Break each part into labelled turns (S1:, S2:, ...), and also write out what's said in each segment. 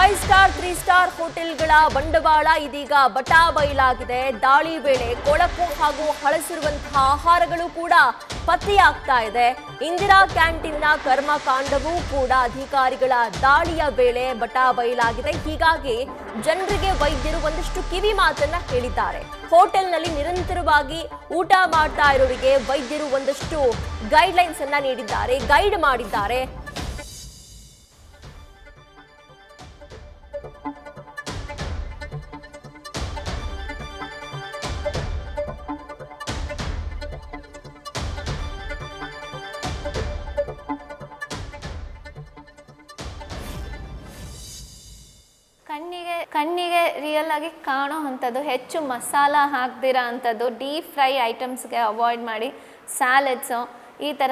S1: 5 star 3 star ಹೋಟೆಲ್ಗಳ ಬಂಡವಾಳ ಇದೀಗ ಬಟಾಬಯಲಾಗಿದೆ. ದಾಳಿ ವೇಳೆ ಕೊಳಕು ಹಾಗೂ ಹಳಸಿರುವಂತಹ ಆಹಾರಗಳು ಕೂಡ ಪತ್ತೆಯಾಗ್ತಾ ಇದೆ. ಇಂದಿರಾ ಕ್ಯಾಂಟೀನ್ನ ಕರ್ಮಕಾಂಡವೂ ಕೂಡ ಅಧಿಕಾರಿಗಳ ದಾಳಿಯ ವೇಳೆ ಬಟಾಬಯಲಾಗಿದೆ. ಹೀಗಾಗಿ ಜನರಿಗೆ ವೈದ್ಯರು ಒಂದಷ್ಟು ಕಿವಿ ಮಾತನ್ನ ಹೇಳಿದ್ದಾರೆ. ಹೋಟೆಲ್ನಲ್ಲಿ ನಿರಂತರವಾಗಿ ಊಟ ಮಾಡ್ತಾ ಇರೋರಿಗೆ ವೈದ್ಯರು ಒಂದಷ್ಟು ಗೈಡ್ಲೈನ್ಸ್ ಅನ್ನ ನೀಡಿದ್ದಾರೆ, ಗೈಡ್ ಮಾಡಿದ್ದಾರೆ.
S2: ಕಣ್ಣಿಗೆ ರಿಯಲ್ ಆಗಿ ಕಾಣೋ ಅಂಥದ್ದು, ಹೆಚ್ಚು ಮಸಾಲ ಹಾಕ್ದಿರೋ ಅಂಥದ್ದು, ಡೀಪ್ ಫ್ರೈ ಐಟಮ್ಸ್ಗೆ ಅವಾಯ್ಡ್ ಮಾಡಿ, ಸ್ಯಾಲೆಡ್ಸು ಈ ಥರ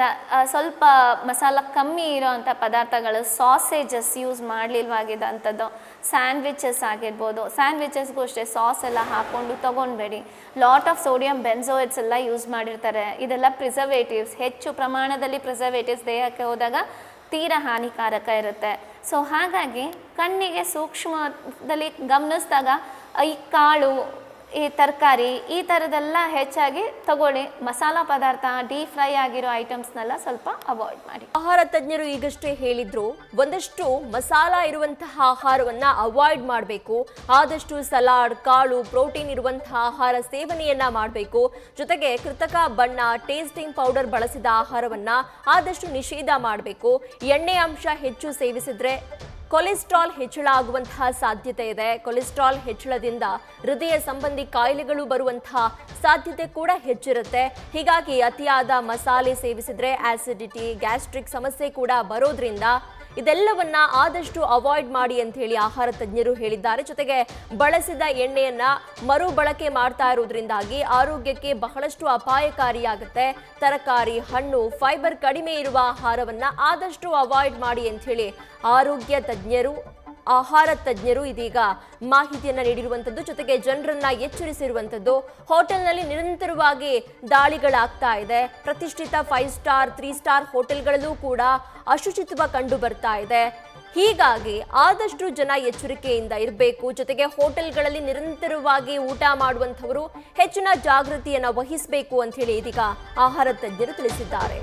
S2: ಸ್ವಲ್ಪ ಮಸಾಲ ಕಮ್ಮಿ ಇರೋ ಅಂಥ ಪದಾರ್ಥಗಳು, ಸಾಸೇಜಸ್ ಯೂಸ್ ಮಾಡಲಿಲ್ವಾಗಿದ್ದಂಥದ್ದು, ಸ್ಯಾಂಡ್ವಿಚಸ್ ಆಗಿರ್ಬೋದು. ಸ್ಯಾಂಡ್ವಿಚಸ್ಗೂ ಅಷ್ಟೇ ಸಾಸ್ ಎಲ್ಲ ಹಾಕ್ಕೊಂಡು ತೊಗೊಳ್ಬೇಡಿ. ಲಾಟ್ ಆಫ್ ಸೋಡಿಯಂ ಬೆನ್ಸೋಯಿಟ್ಸ್ ಎಲ್ಲ ಯೂಸ್ ಮಾಡಿರ್ತಾರೆ. ಇದೆಲ್ಲ ಪ್ರಿಸರ್ವೇಟಿವ್ಸ್, ಹೆಚ್ಚು ಪ್ರಮಾಣದಲ್ಲಿ ಪ್ರಿಸರ್ವೇಟಿವ್ಸ್ ದೇಹಕ್ಕೆ ಹೋದಾಗ ತೀರಾ ಹಾನಿಕಾರಕ ಇರುತ್ತೆ. ಸೊ ಹಾಗಾಗಿ ಕಣ್ಣಿಗೆ ಸೂಕ್ಷ್ಮದಲ್ಲಿ ಗಮನಿಸಿದಾಗ ಈ ಕಾಳು, ಈ ತರಕಾರಿ, ಈ ಥರದ್ದೆಲ್ಲ ಹೆಚ್ಚಾಗಿ ತಗೊಳ್ಳಿ. ಮಸಾಲ ಪದಾರ್ಥ, ಡೀಪ್ ಫ್ರೈ ಆಗಿರೋ ಐಟಮ್ಸ್ನೆಲ್ಲ ಸ್ವಲ್ಪ ಅವಾಯ್ಡ್ ಮಾಡಿ.
S1: ಆಹಾರ ತಜ್ಞರು ಈಗಷ್ಟೇ ಹೇಳಿದ್ರು, ಒಂದಷ್ಟು ಮಸಾಲ ಇರುವಂತಹ ಆಹಾರವನ್ನ ಅವಾಯ್ಡ್ ಮಾಡಬೇಕು. ಆದಷ್ಟು ಸಲಾಡ್, ಕಾಳು, ಪ್ರೋಟೀನ್ ಇರುವಂತಹ ಆಹಾರ ಸೇವನೆಯನ್ನ ಮಾಡಬೇಕು. ಜೊತೆಗೆ ಕೃತಕ ಬಣ್ಣ, ಟೇಸ್ಟಿಂಗ್ ಪೌಡರ್ ಬಳಸಿದ ಆಹಾರವನ್ನ ಆದಷ್ಟು ನಿಷೇಧ ಮಾಡಬೇಕು. ಎಣ್ಣೆ ಅಂಶ ಹೆಚ್ಚು ಸೇವಿಸಿದ್ರೆ ಕೊಲೆಸ್ಟ್ರಾಲ್ ಹೆಚ್ಚಳ ಆಗುವಂತಹ ಸಾಧ್ಯತೆ ಇದೆ. ಕೊಲೆಸ್ಟ್ರಾಲ್ ಹೆಚ್ಚಳದಿಂದ ಹೃದಯ ಸಂಬಂಧಿ ಕಾಯಿಲೆಗಳು ಬರುವಂತಹ ಸಾಧ್ಯತೆ ಕೂಡ ಹೆಚ್ಚಿರುತ್ತೆ. ಹೀಗಾಗಿ ಅತಿಯಾದ ಮಸಾಲೆ ಸೇವಿಸಿದ್ರೆ ಆಸಿಡಿಟಿ, ಗ್ಯಾಸ್ಟ್ರಿಕ್ ಸಮಸ್ಯೆ ಕೂಡ ಬರೋದ್ರಿಂದ ಇದೆಲ್ಲವನ್ನ ಆದಷ್ಟು ಅವಾಯ್ಡ್ ಮಾಡಿ ಅಂತ ಹೇಳಿ ಆಹಾರ ತಜ್ಞರು ಹೇಳಿದ್ದಾರೆ. ಜೊತೆಗೆ ಬಳಸಿದ ಎಣ್ಣೆಯನ್ನ ಮರುಬಳಕೆ ಮಾಡ್ತಾ ಇರೋದ್ರಿಂದಾಗಿ ಆರೋಗ್ಯಕ್ಕೆ ಬಹಳಷ್ಟು ಅಪಾಯಕಾರಿಯಾಗುತ್ತೆ. ತರಕಾರಿ, ಹಣ್ಣು, ಫೈಬರ್ ಕಡಿಮೆ ಇರುವ ಆಹಾರವನ್ನ ಆದಷ್ಟು ಅವಾಯ್ಡ್ ಮಾಡಿ ಅಂತ ಹೇಳಿ ಆಹಾರ ತಜ್ಞರು ಇದೀಗ ಮಾಹಿತಿಯನ್ನ ನೀಡಿರುವಂತದ್ದು. ಜೊತೆಗೆ ಜನರನ್ನ ಎಚ್ಚರಿಸಿರುವಂತದ್ದು. ಹೋಟೆಲ್ನಲ್ಲಿ ನಿರಂತರವಾಗಿ ದಾಳಿಗಳಾಗ್ತಾ ಇದೆ. ಪ್ರತಿಷ್ಠಿತ 5 ಸ್ಟಾರ್ 3 ಸ್ಟಾರ್ ಹೋಟೆಲ್ಗಳಲ್ಲೂ ಕೂಡ ಅಶುಚಿತ್ವ ಕಂಡು ಬರ್ತಾ ಇದೆ. ಹೀಗಾಗಿ ಆದಷ್ಟು ಜನ ಎಚ್ಚರಿಕೆಯಿಂದ ಇರಬೇಕು. ಜೊತೆಗೆ ಹೋಟೆಲ್ಗಳಲ್ಲಿ ನಿರಂತರವಾಗಿ ಊಟ ಮಾಡುವಂಥವರು ಹೆಚ್ಚಿನ ಜಾಗೃತಿಯನ್ನ ವಹಿಸಬೇಕು ಅಂತ ಹೇಳಿ ಇದೀಗ ಆಹಾರ ತಜ್ಞರು ತಿಳಿಸಿದ್ದಾರೆ.